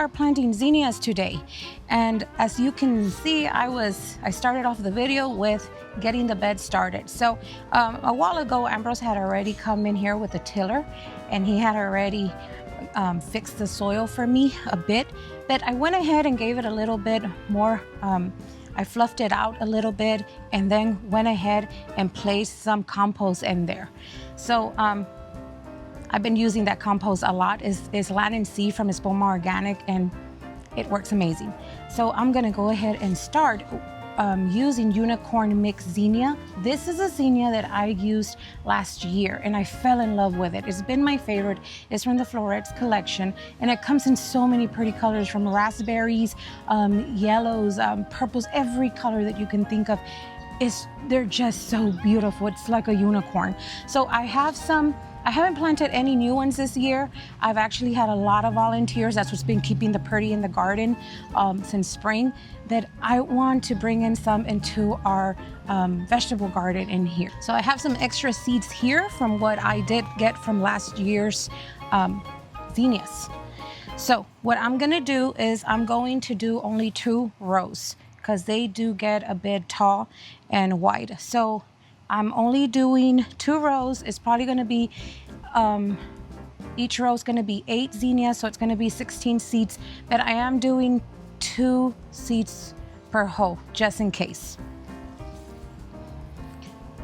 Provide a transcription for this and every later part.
start planting zinnias today. And as you can see, I started off the video with getting the bed started. So a while ago, Ambrose had already come in here with a tiller, and he had already fixed the soil for me a bit, but I went ahead and gave it a little bit more. I fluffed it out a little bit and then went ahead and placed some compost in there. So I've been using that compost a lot. It's Latin C from Espoma Organic, and it works amazing. So I'm gonna go ahead and start using unicorn mix zinnia. This is a zinnia that I used last year and I fell in love with it. It's been my favorite. It's from the Florets collection, and it comes in so many pretty colors, from raspberries, yellows, purples, every color that you can think of. They're just so beautiful. It's like a unicorn. So I haven't planted any new ones this year. I've actually had a lot of volunteers. That's what's been keeping the pretty in the garden since spring, that I want to bring in some into our vegetable garden in here. So I have some extra seeds here from what I did get from last year's Zinnias. So what I'm gonna do is I'm going to do only 2 rows because they do get a bit tall and wide. So I'm only doing 2 rows. It's probably gonna be, each row is gonna be 8 zinnias, so it's gonna be 16 seeds, but I am doing 2 seeds per hoe, just in case.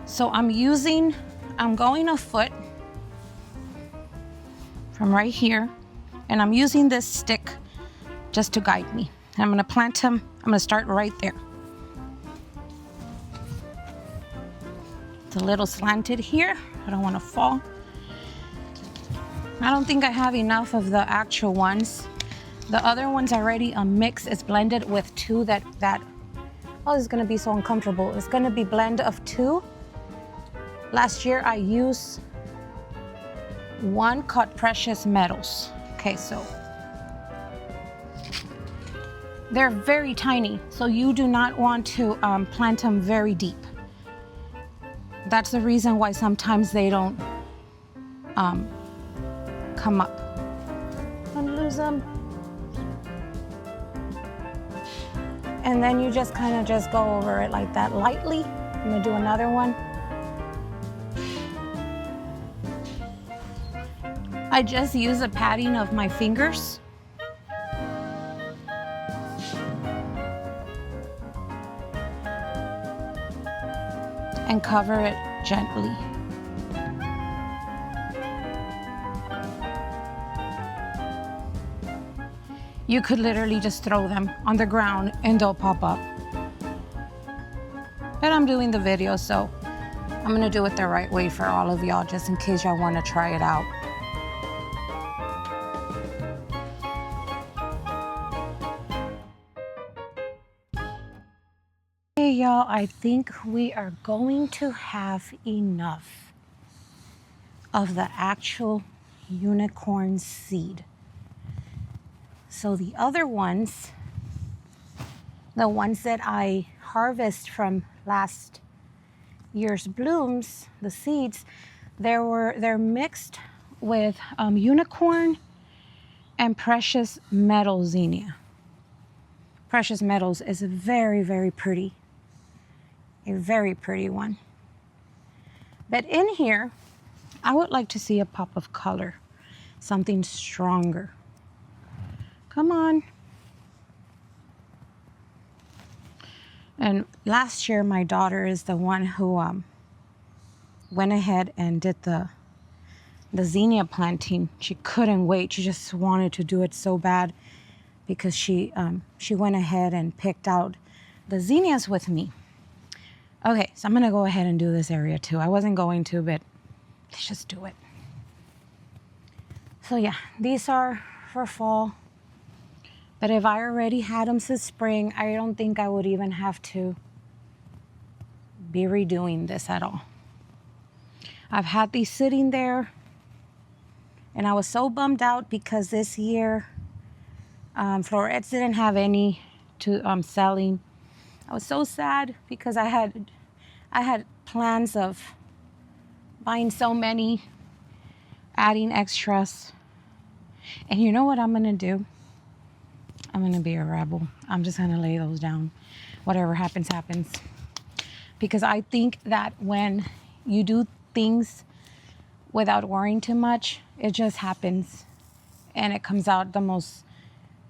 So I'm going a foot from right here, and I'm using this stick just to guide me. I'm gonna plant them, I'm gonna start right there. It's a little slanted here. I don't want to fall. I don't think I have enough of the actual ones. The other ones already a mix. It's blended with 2 that oh, this is gonna be so uncomfortable. It's gonna be blend of 2. Last year I used 1 called Precious Metals. Okay, so they're very tiny, so you do not want to plant them very deep. That's the reason why sometimes they don't come up. Don't lose them. And then you just kind of just go over it like that lightly. I'm gonna do another one. I just use the padding of my fingers. And cover it gently. You could literally just throw them on the ground and they'll pop up. But I'm doing the video, so I'm gonna do it the right way for all of y'all, just in case y'all wanna try it out. Okay, y'all, I think we are going to have enough of the actual unicorn seed. So the other ones, the ones that I harvest from last year's blooms, the seeds, they're mixed with unicorn and precious metal zinnia. Precious metals is a very, very pretty. A very pretty one. But in here, I would like to see a pop of color, something stronger. Come on. And last year, my daughter is the one who went ahead and did the zinnia planting. She couldn't wait. She just wanted to do it so bad because she went ahead and picked out the zinnias with me. Okay, so I'm gonna go ahead and do this area too. I wasn't going to, but let's just do it. So yeah, these are for fall. But if I already had them since spring, I don't think I would even have to be redoing this at all. I've had these sitting there, and I was so bummed out because this year, Florets didn't have any to selling. I was so sad because I had plans of buying so many, adding extras. And you know what I'm gonna do? I'm gonna be a rebel. I'm just gonna lay those down. Whatever happens, happens. Because I think that when you do things without worrying too much, it just happens and it comes out the most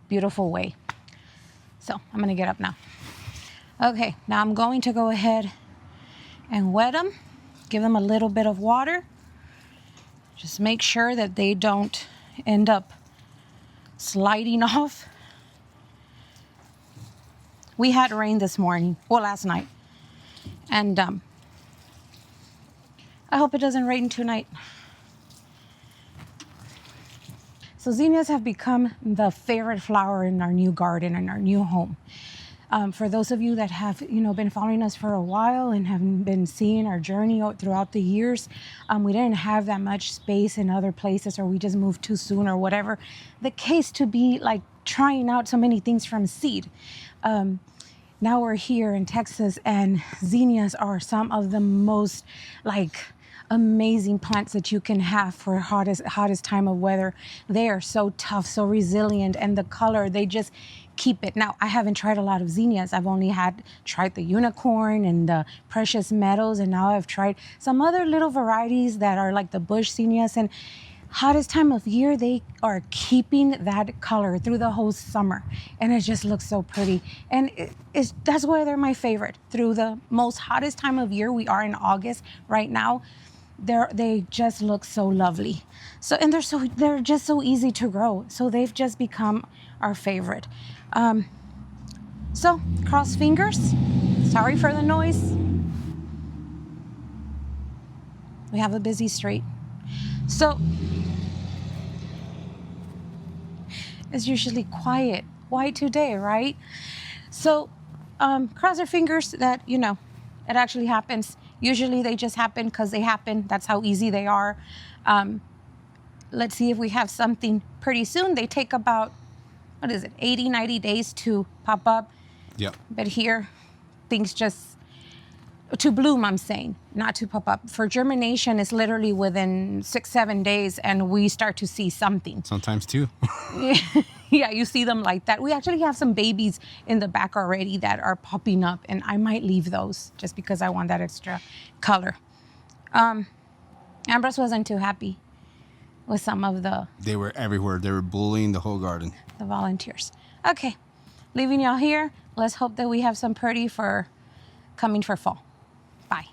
beautiful way. So I'm gonna get up now. Okay, now I'm going to go ahead and wet them, give them a little bit of water. Just make sure that they don't end up sliding off. We had rain this morning, well, last night. And I hope it doesn't rain tonight. So zinnias have become the favorite flower in our new garden, in our new home. For those of you that have, been following us for a while and have been seeing our journey throughout the years, we didn't have that much space in other places, or we just moved too soon, or whatever the case to be, like trying out so many things from seed. Now we're here in Texas, and zinnias are some of the most amazing plants that you can have for hottest time of weather. They are so tough, so resilient, and the color, they just keep it. Now, I haven't tried a lot of zinnias. I've only tried the unicorn and the precious metals, and now I've tried some other little varieties that are like the bush zinnias, and hottest time of year, they are keeping that color through the whole summer, and it just looks so pretty. And that's why they're my favorite. Through the most hottest time of year, we are in August right now, they just look so lovely. So, and they're just so easy to grow. So they've just become our favorite. So cross fingers. Sorry for the noise. We have a busy street. So it's usually quiet. Why today, right? So cross our fingers that, it actually happens. Usually they just happen because they happen. That's how easy they are. Let's see if we have something pretty soon. They take about, 80, 90 days to pop up. Yep. But here, things just, to bloom, I'm saying, not to pop up. For germination, it's literally within 6-7 days, and we start to see something. Sometimes two. Yeah, you see them like that. We actually have some babies in the back already that are popping up, and I might leave those just because I want that extra color. Ambrose wasn't too happy with some of They were everywhere. They were bullying the whole garden. the volunteers. Okay, leaving y'all here. Let's hope that we have some pretty for coming for fall. Bye.